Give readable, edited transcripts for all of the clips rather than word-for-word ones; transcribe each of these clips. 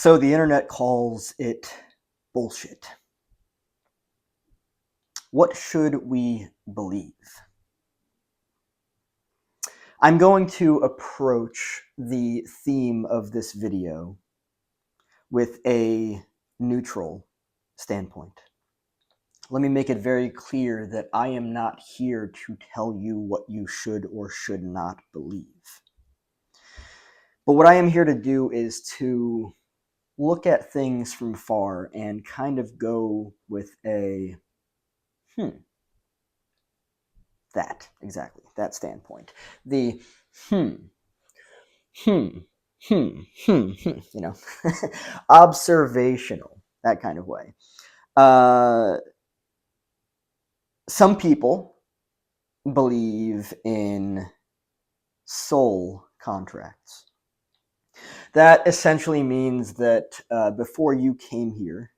So the internet calls it bullshit. What should we believe? I'm going to approach the theme of this video with a neutral standpoint. Let me make it very clear that I am not here to tell you what you should or should not believe. But what I am here to do is to look at things from far and kind of go with a that standpoint. The hmm, you know, observational, that kind of way. Some people believe in soul contracts. That essentially means that before you came here,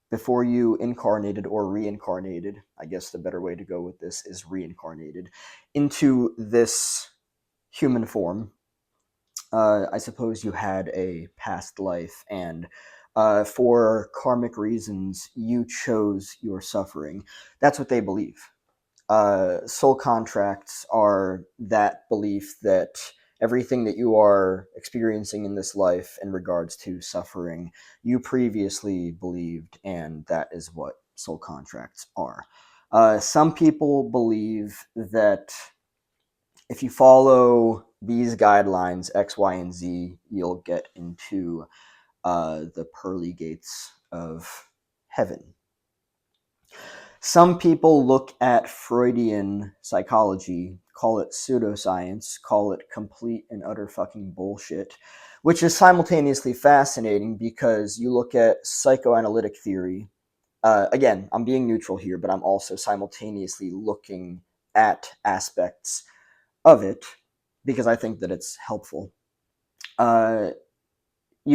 before you incarnated or reincarnated, I guess the better way to go with this is reincarnated, into this human form, I suppose you had a past life, and for karmic reasons, you chose your suffering. That's what they believe. Soul contracts are that belief that everything that you are experiencing in this life in regards to suffering, you previously believed, and that is what soul contracts are. Some people believe that if you follow these guidelines, X, Y, and Z, you'll get into the pearly gates of heaven. Some people look at Freudian psychology, call it pseudoscience, call it complete and utter fucking bullshit, which is simultaneously fascinating because you look at psychoanalytic theory. Again, I'm being neutral here, but I'm also simultaneously looking at aspects of it because I think that it's helpful. You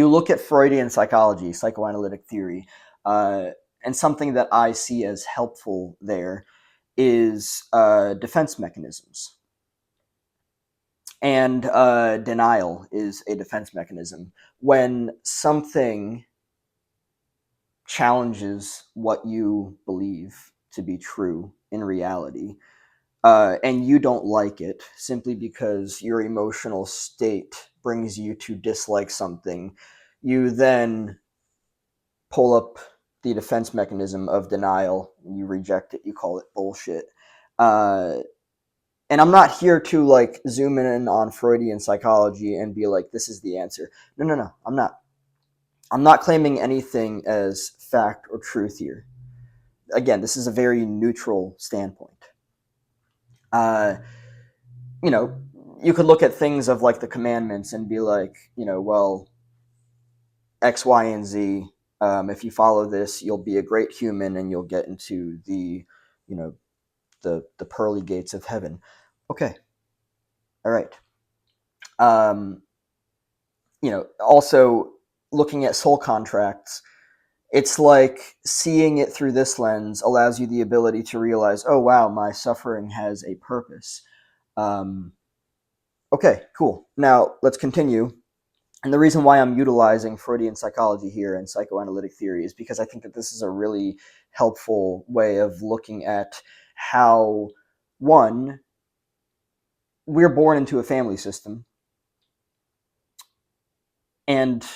look at Freudian psychology, psychoanalytic theory, and something that I see as helpful there is defense mechanisms. And denial is a defense mechanism. When something challenges what you believe to be true in reality, and you don't like it simply because your emotional state brings you to dislike something, you then pull up the defense mechanism of denial, you reject it, you call it bullshit. And I'm not here to like zoom in on Freudian psychology and be like, this is the answer. No, I'm not. I'm not claiming anything as fact or truth here. Again, this is a very neutral standpoint. You know, you could look at things of like the commandments and be like, well, X, Y, and Z. If you follow this, you'll be a great human and you'll get into the, the pearly gates of heaven. Okay, all right. Also looking at soul contracts, it's like seeing it through this lens allows you the ability to realize, oh wow, my suffering has a purpose. Okay, cool. Now let's continue. And the reason why I'm utilizing Freudian psychology here and psychoanalytic theory is because I think that this is a really helpful way of looking at how, one, we're born into a family system. And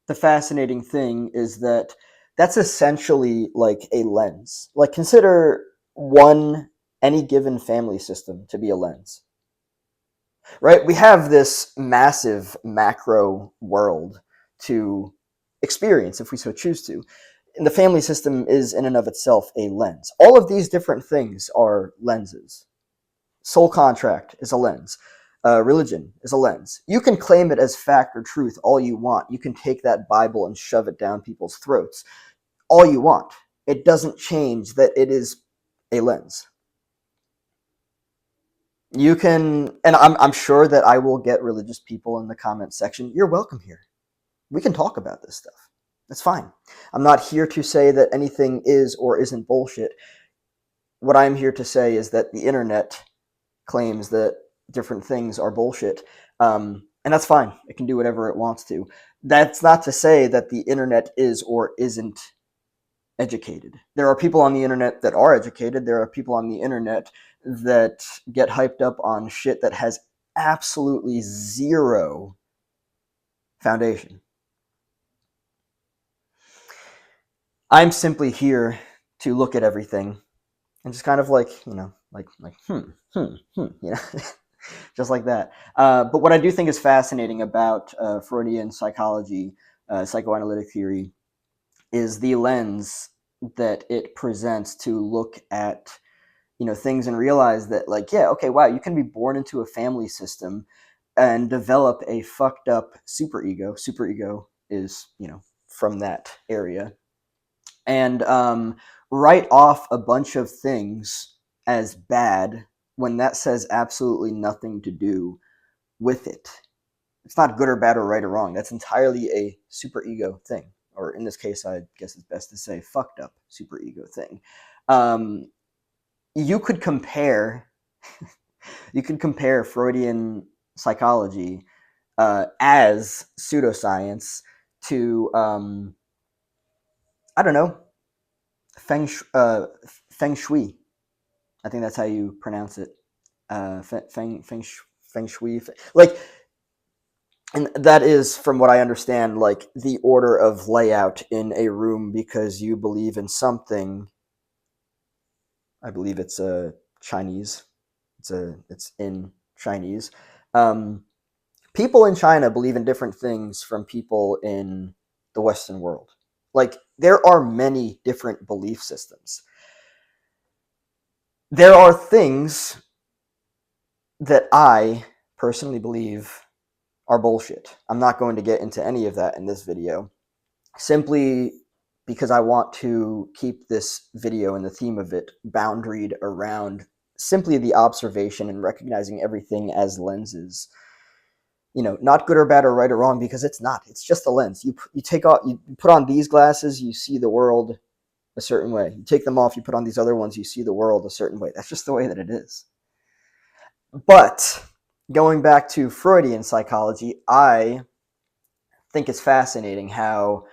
the fascinating thing is that that's essentially like a lens. Like, consider any given family system to be a lens. Right? We have this massive macro world to experience if we so choose to. And the family system is in and of itself a lens. All of these different things are lenses. Soul contract is a lens. Religion is a lens. You can claim it as fact or truth all you want. You can take that Bible and shove it down people's throats all you want. It doesn't change that it is a lens. You can, and I'm sure that I will get religious people in the comment section. You're welcome here. We can talk about this stuff. That's fine. I'm not here to say that anything is or isn't bullshit. What I'm here to say is that the internet claims that different things are bullshit. And that's fine. It can do whatever it wants to. That's not to say that the internet is or isn't educated. There are people on the internet that are educated. There are people on the internet that get hyped up on shit that has absolutely zero foundation. I'm simply here to look at everything and just kind of like, just like that. But what I do think is fascinating about Freudian psychology, psychoanalytic theory, is the lens that it presents to look at things and realize that, like, yeah, okay, wow, you can be born into a family system and develop a fucked up superego is from that area, and write off a bunch of things as bad when that says absolutely nothing to do with it. It's not good or bad or right or wrong. That's entirely a superego thing, or in this case, I guess it's best to say fucked up superego thing. Um, you could compare Freudian psychology as pseudoscience to I don't know, feng shui. I think that's how you pronounce it. Feng shui. Like, and that is, from what I understand, like the order of layout in a room because you believe in something. I believe it's Chinese. It's in Chinese. Um, People in China believe in different things from people in the Western world. Like, there are many different belief systems. There are things that I personally believe are bullshit. I'm not going to get into any of that in this video, simply because I want to keep this video and the theme of it boundaried around simply the observation and recognizing everything as lenses. Not good or bad or right or wrong, because it's not. It's just a lens. You put on these glasses, you see the world a certain way. You take them off, you put on these other ones, you see the world a certain way. That's just the way that it is. But going back to Freudian psychology, I think it's fascinating how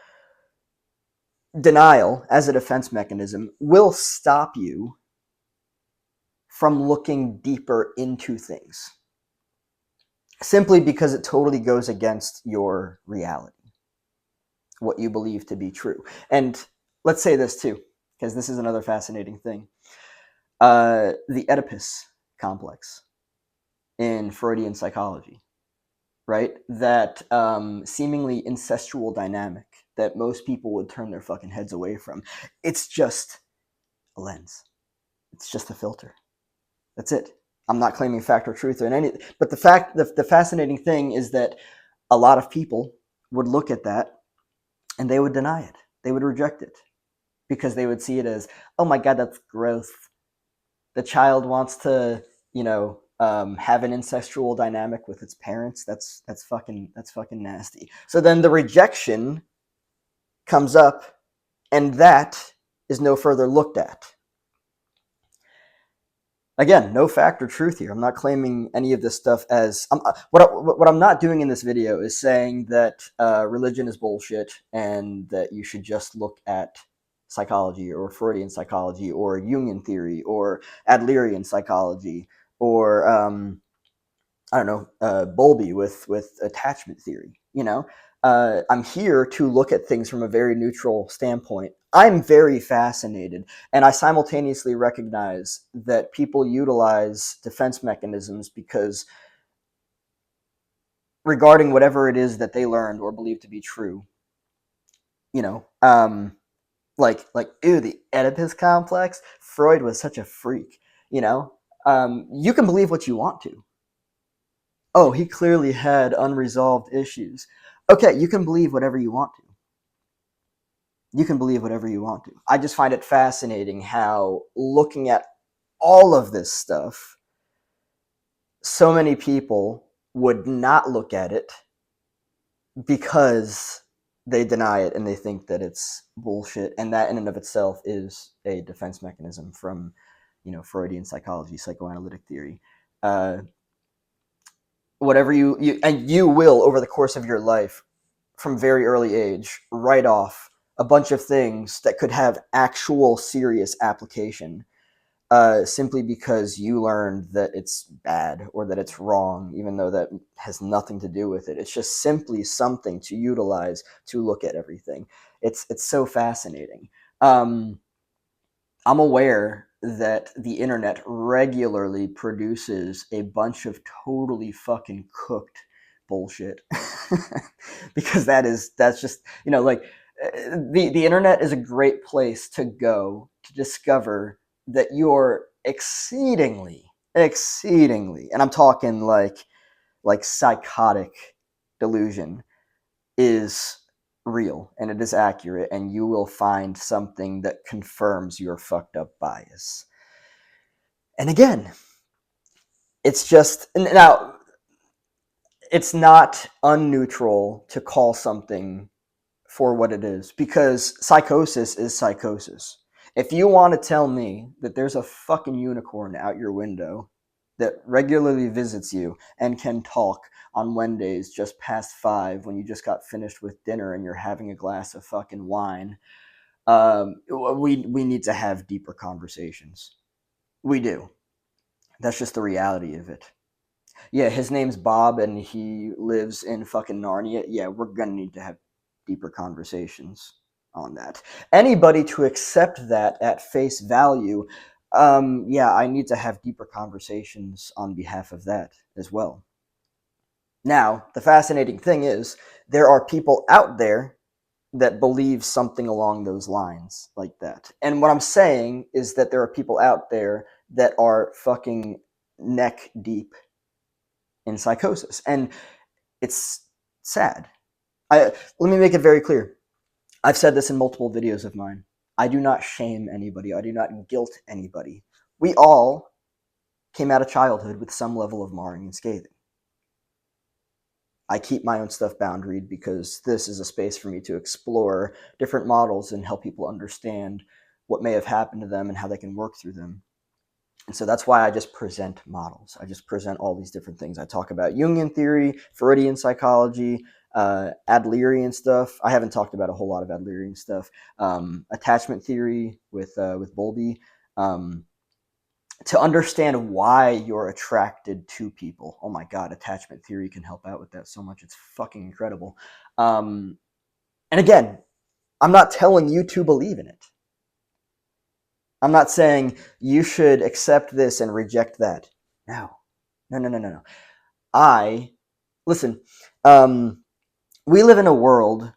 denial as a defense mechanism will stop you from looking deeper into things, simply because it totally goes against your reality, what you believe to be true. And let's say this too, because this is another fascinating thing. The Oedipus complex in Freudian psychology, right? That seemingly incestual dynamic that most people would turn their fucking heads away from. It's just a lens. It's just a filter. That's it. I'm not claiming fact or truth or any, but the fascinating thing is that a lot of people would look at that and they would deny it. They would reject it because they would see it as, oh my God, that's gross. The child wants to, have an incestual dynamic with its parents. That's fucking nasty. So then the rejection comes up, and that is no further looked at. Again, no fact or truth here. I'm not claiming any of this stuff as what I'm not doing in this video is saying that religion is bullshit and that you should just look at psychology or Freudian psychology or Jungian theory or Adlerian psychology or I don't know, Bowlby with attachment theory. I'm here to look at things from a very neutral standpoint. I'm very fascinated, and I simultaneously recognize that people utilize defense mechanisms because, regarding whatever it is that they learned or believe to be true, you know, um, ew, the Oedipus complex. Freud was such a freak. You can believe what you want to. Oh, he clearly had unresolved issues. Okay, you can believe whatever you want to. You can believe whatever you want to. I just find it fascinating how, looking at all of this stuff, so many people would not look at it because they deny it and they think that it's bullshit, and that in and of itself is a defense mechanism from, Freudian psychology, psychoanalytic theory. Whatever you will, over the course of your life, from very early age write off a bunch of things that could have actual serious application, simply because you learned that it's bad or that it's wrong, even though that has nothing to do with it. It's just simply something to utilize to look at everything. It's so fascinating. I'm aware that the internet regularly produces a bunch of totally fucking cooked bullshit. Because that's just, like, the internet is a great place to go to discover that you're exceedingly, and I'm talking like psychotic delusion is real and it is accurate, and you will find something that confirms your fucked up bias. And again, it's just, now, it's not unneutral to call something for what it is, because psychosis is psychosis. If you want to tell me that there's a fucking unicorn out your window that regularly visits you and can talk on Wednesdays just past 5 when you just got finished with dinner and you're having a glass of fucking wine, we need to have deeper conversations. We do. That's just the reality of it. Yeah, his name's Bob and he lives in fucking Narnia. Yeah, we're gonna need to have deeper conversations on that. Anybody to accept that at face value, yeah, I need to have deeper conversations on behalf of that as well. Now, the fascinating thing is, there are people out there that believe something along those lines like that. And what I'm saying is that there are people out there that are fucking neck deep in psychosis. And it's sad. Let me make it very clear. I've said this in multiple videos of mine. I do not shame anybody. I do not guilt anybody. We all came out of childhood with some level of marring and scathing. I keep my own stuff boundaried because this is a space for me to explore different models and help people understand what may have happened to them and how they can work through them. And so that's why I just present models. I just present all these different things. I talk about Jungian theory, Freudian psychology, Adlerian stuff. I haven't talked about a whole lot of Adlerian stuff. Attachment theory with Bowlby. To understand why you're attracted to people. Oh my God, attachment theory can help out with that so much. It's fucking incredible. And again, I'm not telling you to believe in it. I'm not saying you should accept this and reject that. No. Listen, we live in a world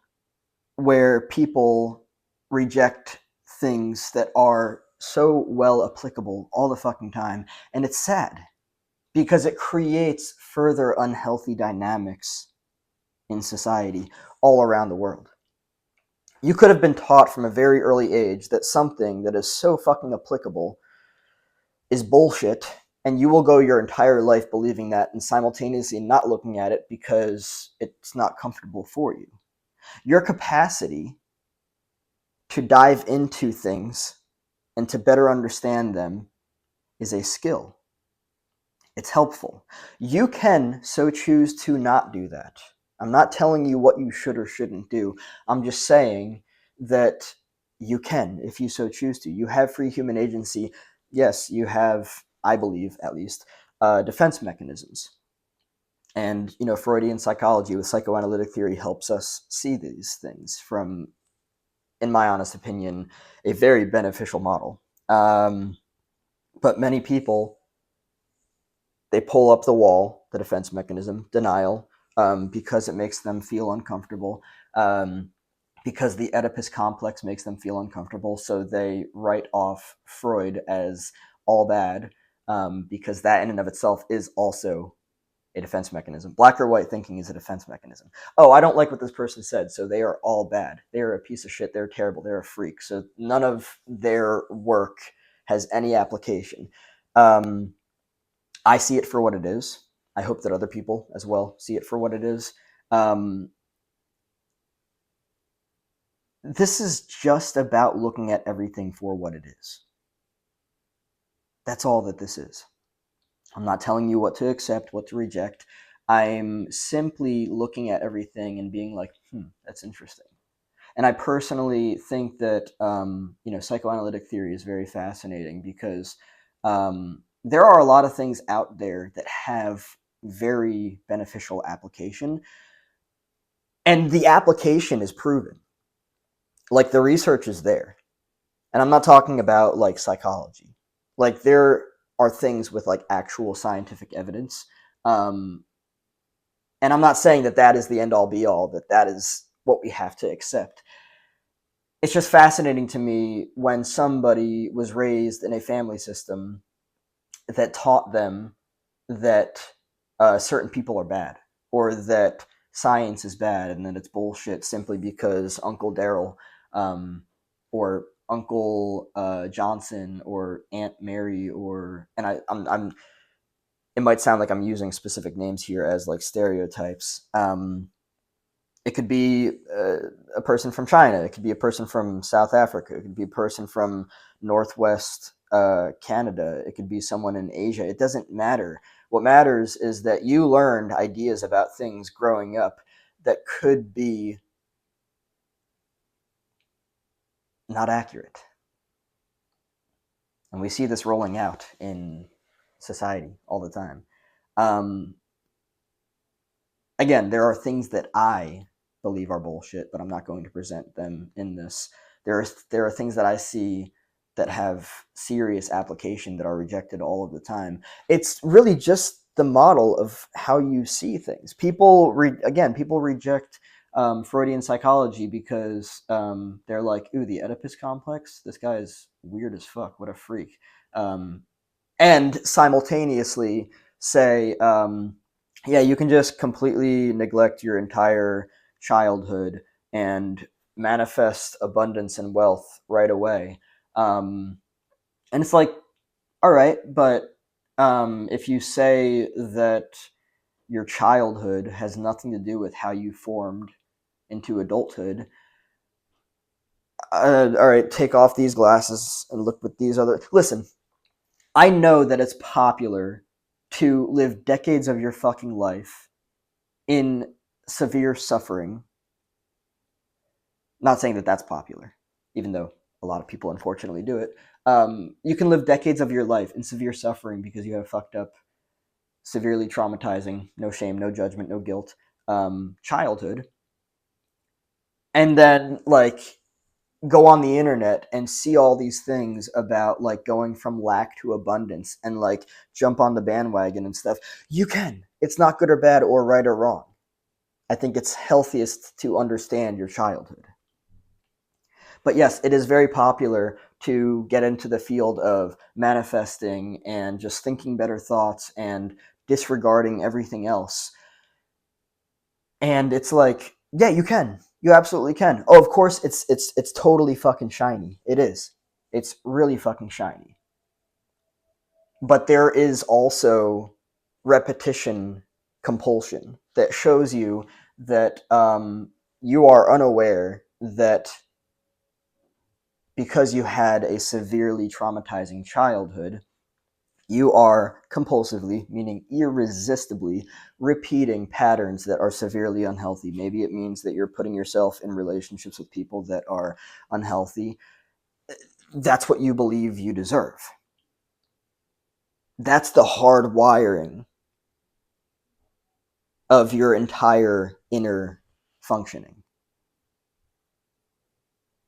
where people reject things that are so well applicable all the fucking time, and it's sad because it creates further unhealthy dynamics in society all around the world. You could have been taught from a very early age that something that is so fucking applicable is bullshit, and you will go your entire life believing that and simultaneously not looking at it because it's not comfortable for you. Your capacity to dive into things and to better understand them is a skill. It's helpful. You can so choose to not do that. I'm not telling you what you should or shouldn't do. I'm just saying that you can, if you so choose to. You have free human agency. Yes, you have, I believe, at least, defense mechanisms. And, Freudian psychology with psychoanalytic theory helps us see these things from, in my honest opinion, a very beneficial model. But many people, they pull up the wall, the defense mechanism, denial, because it makes them feel uncomfortable, because the Oedipus complex makes them feel uncomfortable. So they write off Freud as all bad, because that in and of itself is also a defense mechanism. Black or white thinking is a defense mechanism. Oh, I don't like what this person said, so they are all bad. They are a piece of shit. They're terrible. They're a freak. So none of their work has any application. I see it for what it is. I hope that other people as well see it for what it is. This is just about looking at everything for what it is. That's all that this is. I'm not telling you what to accept, what to reject. I'm simply looking at everything and being like, that's interesting. And I personally think that psychoanalytic theory is very fascinating because there are a lot of things out there that have very beneficial application, and the application is proven. Like the research is there, and I'm not talking about like psychology. Like there are things with like actual scientific evidence, um, and I'm not saying that that is the end all be all. That is what we have to accept. It's just fascinating to me when somebody was raised in a family system that taught them that certain people are bad, or that science is bad and that it's bullshit simply because Uncle Daryl, or Uncle Johnson, or Aunt Mary, or I'm it might sound like I'm using specific names here as like stereotypes. It could be a person from China. It could be a person from South Africa. It could be a person from Northwest Canada. It could be someone in Asia. It doesn't matter. What matters is that you learned ideas about things growing up that could be not accurate. And we see this rolling out in society all the time. Um, Again, there are things that I believe are bullshit, but I'm not going to present them in this. There are things that I see that have serious application that are rejected all of the time. It's really just the model of how you see things. People reject Freudian psychology because they're like, ooh, the Oedipus complex. This guy is weird as fuck. What a freak. Um, and simultaneously say, yeah, you can just completely neglect your entire childhood and manifest abundance and wealth right away. And it's like, all right, but if you say that your childhood has nothing to do with how you formed into adulthood, all right, take off these glasses and look with these other. Listen, I know that it's popular to live decades of your fucking life in severe suffering. Not saying that that's popular, even though a lot of people unfortunately do it. You can live decades of your life in severe suffering because you have fucked up, severely traumatizing, no shame, no judgment, no guilt, childhood, and then like go on the internet and see all these things about like going from lack to abundance and like jump on the bandwagon and stuff. You can. It's not good or bad or right or wrong. I think it's healthiest to understand your childhood. But yes, it is very popular to get into the field of manifesting and just thinking better thoughts and disregarding everything else. And it's like, yeah, you can. You absolutely can. Oh, of course, it's totally fucking shiny. It is. It's really fucking shiny. But there is also repetition compulsion that shows you that you are unaware that because you had a severely traumatizing childhood, you are compulsively, meaning irresistibly, repeating patterns that are severely unhealthy. Maybe it means that you're putting yourself in relationships with people that are unhealthy. That's what you believe you deserve. That's the hard wiring of your entire inner functioning.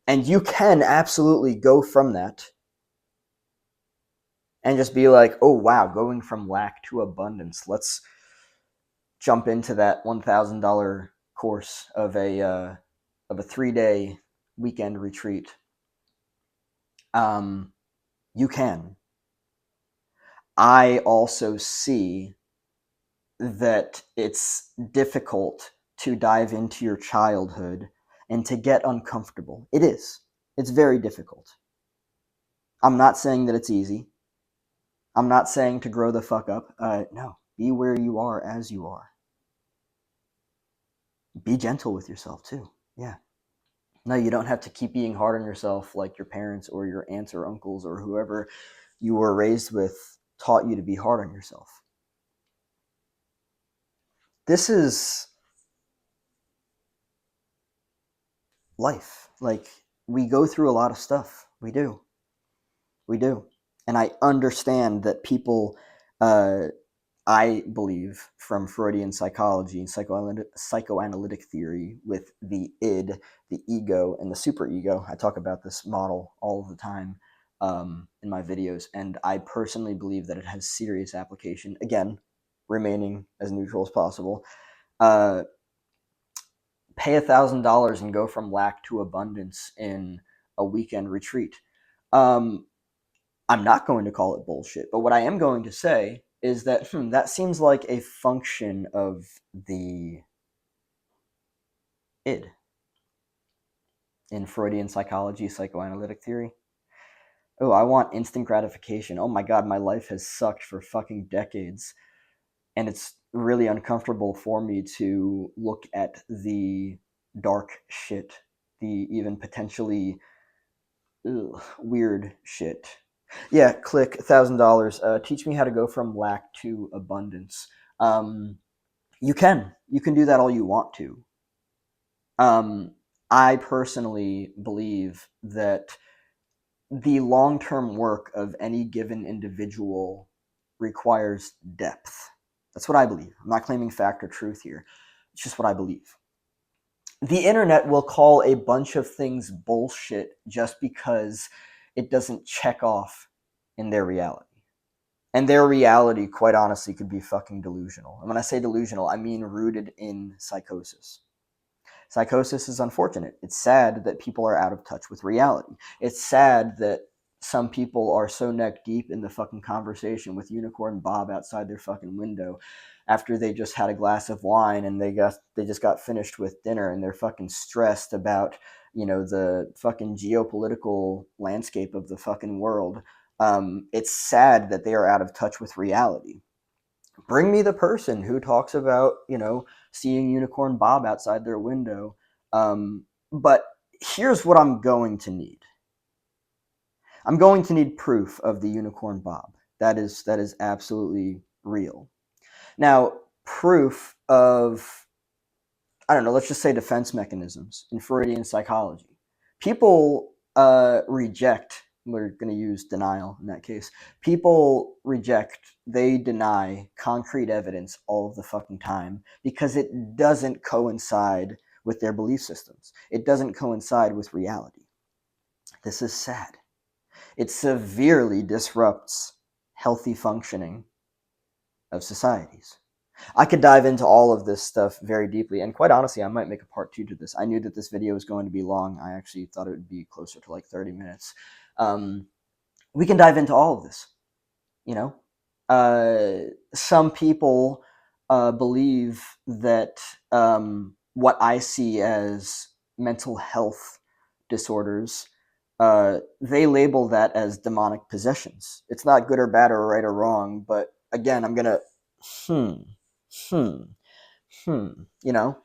And you can absolutely go from that and just be like, oh, wow, going from lack to abundance. Let's jump into that $1,000 course of a 3-day weekend retreat. You can. I also see that it's difficult to dive into your childhood and to get uncomfortable. It is. It's very difficult. I'm not saying that it's easy. I'm not saying to grow the fuck up. No, be where you are as you are. Be gentle with yourself too. Yeah. No, you don't have to keep being hard on yourself like your parents or your aunts or uncles or whoever you were raised with taught you to be hard on yourself. this is life. Like, we go through a lot of stuff. We do. We do. And I understand that people, I believe, from Freudian psychology and psychoanalytic theory, with the id, the ego, and the superego. I talk about this model all the time in my videos, and I personally believe that it has serious application. Again, remaining as neutral as possible. Pay $1,000 and go from lack to abundance in a weekend retreat. I'm not going to call it bullshit, but what I am going to say is that that seems like a function of the id in Freudian psychology, psychoanalytic theory. Oh, I want instant gratification. Oh my god, my life has sucked for fucking decades, and it's really uncomfortable for me to look at the dark shit, the even potentially weird shit. Yeah, click $1,000. Teach me how to go from lack to abundance. You can do that all you want to. I personally believe that the long-term work of any given individual requires depth. That's what I believe. I'm not claiming fact or truth here. It's just what I believe. The internet will call a bunch of things bullshit just because it doesn't check off in their reality. And their reality, quite honestly, could be fucking delusional. And when I say delusional, I mean rooted in psychosis. Psychosis is unfortunate. It's sad that people are out of touch with reality. It's sad that some people are so neck deep in the fucking conversation with Unicorn Bob outside their fucking window after they just had a glass of wine and they just got finished with dinner, and they're fucking stressed about, the fucking geopolitical landscape of the fucking world. It's sad that they are out of touch with reality. Bring me the person who talks about, seeing Unicorn Bob outside their window. But here's what I'm going to need. I'm going to need proof of the Unicorn Bob. That is absolutely real. Now, proof of, I don't know, let's just say defense mechanisms in Freudian psychology. People reject, we're going to use denial in that case. People reject, they deny concrete evidence all of the fucking time because it doesn't coincide with their belief systems. It doesn't coincide with reality. This is sad. It severely disrupts healthy functioning of societies. I could dive into all of this stuff very deeply, and quite honestly, I might make a part 2 to this. I knew that this video was going to be long. I actually thought it would be closer to like 30 minutes. We can dive into all of this, some people believe that what I see as mental health disorders, they label that as demonic possessions. It's not good or bad or right or wrong, but again, I'm gonna you know.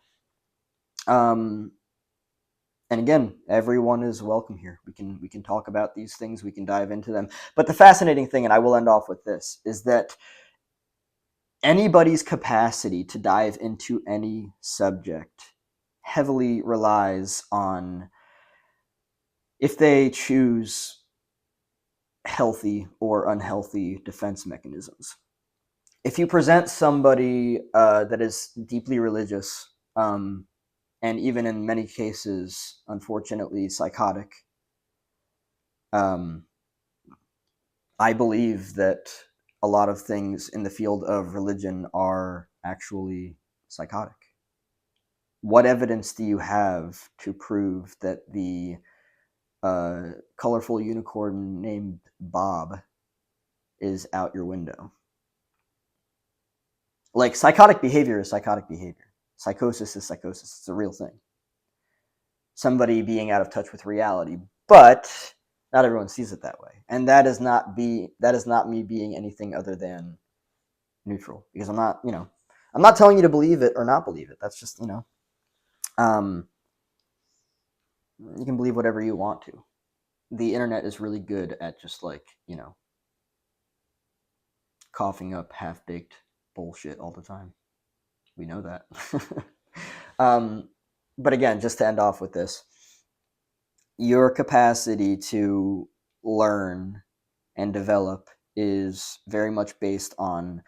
And again, everyone is welcome here. We can talk about these things, we can dive into them. But the fascinating thing, and I will end off with this, is that anybody's capacity to dive into any subject heavily relies on if they choose healthy or unhealthy defense mechanisms. If you present somebody that is deeply religious, and even in many cases, unfortunately, psychotic, I believe that a lot of things in the field of religion are actually psychotic. What evidence do you have to prove that the colorful unicorn named Bob is out your window? Like, psychotic behavior is psychotic behavior. Psychosis is psychosis. It's a real thing. Somebody being out of touch with reality, but not everyone sees it that way, and that is not me being anything other than neutral, because I'm not telling you to believe it or not believe it. That's just, you can believe whatever you want to. The internet is really good at just like, coughing up half-baked bullshit all the time. We know that. um, but again, just to end off with this, your capacity to learn and develop is very much based on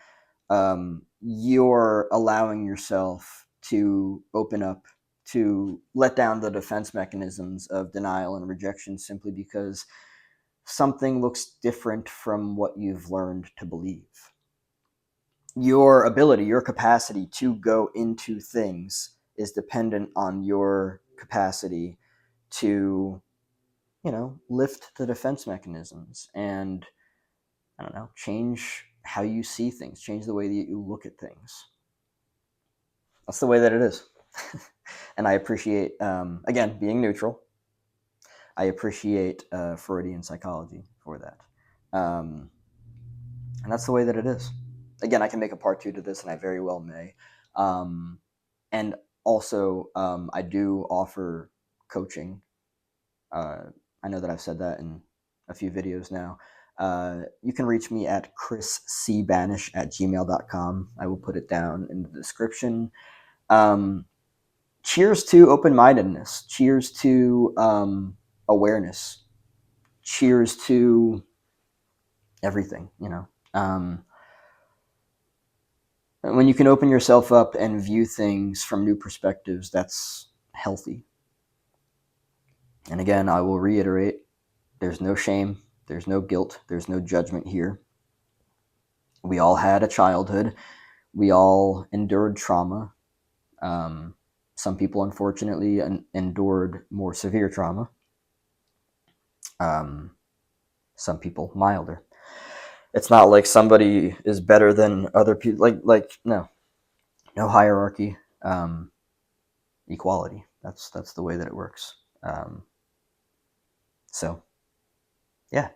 you're allowing yourself to open up, to let down the defense mechanisms of denial and rejection simply because something looks different from what you've learned to believe. Your ability, your capacity to go into things is dependent on your capacity to, lift the defense mechanisms and, I don't know, change how you see things, change the way that you look at things. That's the way that it is. And I appreciate, again, being neutral. I appreciate Freudian psychology for that. And that's the way that it is. Again, I can make a part 2 to this, and I very well may. And also, I do offer coaching. I know that I've said that in a few videos now. You can reach me at chriscbanish@gmail.com. I will put it down in the description. Cheers to open-mindedness. Cheers to awareness. Cheers to everything, when you can open yourself up and view things from new perspectives, that's healthy. And again, I will reiterate, there's no shame, there's no guilt, there's no judgment here. We all had a childhood. We all endured trauma. Some people, unfortunately, endured more severe trauma. Some people milder. It's not like somebody is better than other people. No hierarchy. Equality. That's the way that it works. So, yeah.